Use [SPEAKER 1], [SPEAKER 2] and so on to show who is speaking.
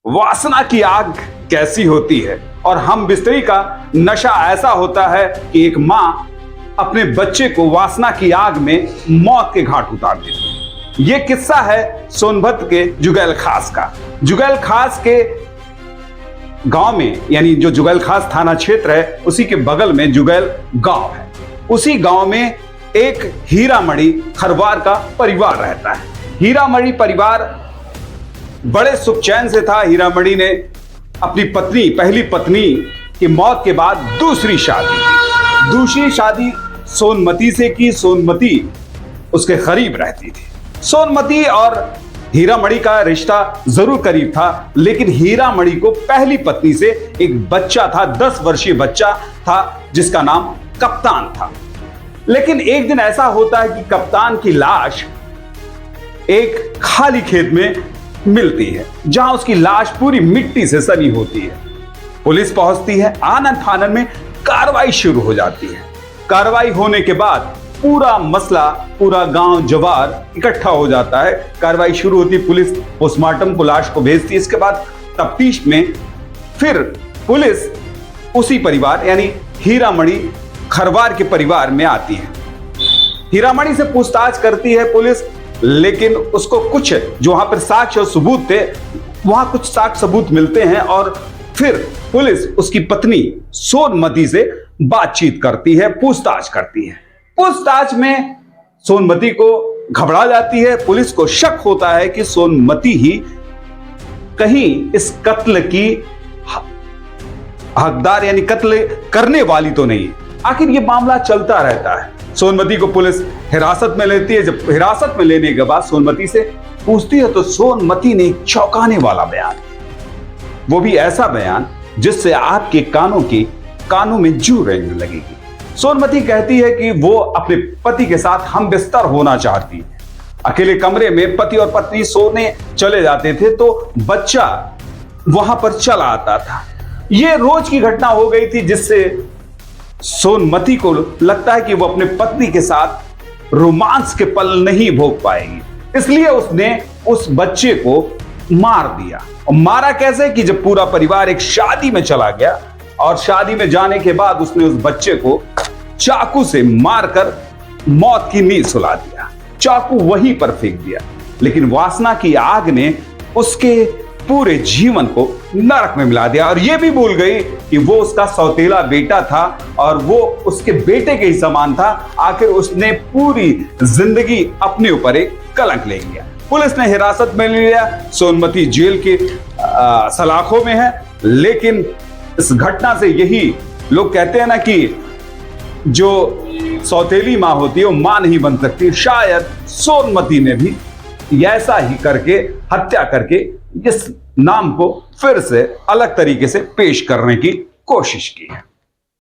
[SPEAKER 1] वासना की आग कैसी होती है और हम बिस्तरी का नशा ऐसा होता है कि एक मां अपने बच्चे को वासना की आग में मौत के घाट उतार देती है। यह किस्सा है सोनभद्र के जुगैल खास का। जुगैल खास के गांव में, यानी जो जुगैल खास थाना क्षेत्र है उसी के बगल में जुगैल गांव है। उसी गांव में एक हीरामणि खरवार का परिवार रहता है। हीरामणि परिवार बड़े सुख चैन से था। हीरामणि ने अपनी पत्नी, पहली पत्नी की मौत के बाद दूसरी शादी सोनमती से की। सोनमती उसके करीब रहती थी। सोनमती और हीरामणि का रिश्ता जरूर करीब था, लेकिन हीरामणि को पहली पत्नी से एक बच्चा था, 10 वर्षीय बच्चा था जिसका नाम कप्तान था। लेकिन एक दिन ऐसा होता है कि कप्तान की लाश एक खाली खेत में मिलती है, जहां उसकी लाश पूरी मिट्टी से सनी होती है। पुलिस पहुंचती है। आनन फानन में कार्रवाई शुरू हो जाती है। कार्रवाई होने के बाद पूरा मसला, पूरा गांव जवार इकट्ठा हो जाता है। कार्रवाई शुरू होती, पुलिस पोस्टमार्टम को लाश को भेजती है। इसके बाद तफ्तीश में फिर पुलिस उसी परिवार यानी हीरामणि खरवार के परिवार में आती है। हीरामणि से पूछताछ करती है पुलिस, लेकिन उसको कुछ जो वहां पर साक्ष्य और सबूत थे, वहां कुछ साक्ष्य सबूत मिलते हैं और फिर पुलिस उसकी पत्नी सोनमती से बातचीत करती है, पूछताछ करती है। पूछताछ में सोनमती को घबरा जाती है। पुलिस को शक होता है कि सोनमती ही कहीं इस कत्ल की हकदार यानी कत्ल करने वाली तो नहीं। आखिर यह मामला चलता रहता है। सोनमती को पुलिस हिरासत में लेती है। जब हिरासत में लेने के बाद सोनमती से पूछती है तो सोनमती ने एक चौंकाने वाला बयान, वो भी ऐसा बयान जिससे आपके कानों में जू रेंगने लगेगी। सोनमती कहती है कि वो अपने पति के साथ हम बिस्तर होना चाहती है। अकेले कमरे में पति और पत्नी सोने चले जाते थे तो बच्चा वहां पर चला आता था। यह रोज की घटना हो गई थी, जिससे सोनमती को लगता है कि वो अपने पत्नी के साथ रोमांस के पल नहीं भोग पाएगी, इसलिए उसने उस बच्चे को मार दिया। और मारा कैसे कि जब पूरा परिवार एक शादी में चला गया और शादी में जाने के बाद उसने उस बच्चे को चाकू से मारकर मौत की नींद सुला दिया। चाकू वहीं पर फेंक दिया। लेकिन वासना की आग ने उसके पूरे जीवन को नरक में मिला दिया और यह भी भूल गई कि वो उसका सौतेला बेटा था और वो उसके बेटे के ही समान था। आखिर उसने पूरी जिंदगी अपने ऊपर एक कलंक ले लिया। पुलिस ने हिरासत में ले लिया। सोनमती जेल के सलाखों में है। लेकिन इस घटना से यही लोग कहते हैं ना कि जो सौतेली मां होती है वो मां नहीं बन सकती। शायद सोनमती ने भी ऐसा ही करके, हत्या करके इस नाम को फिर से अलग तरीके से पेश करने की कोशिश की है।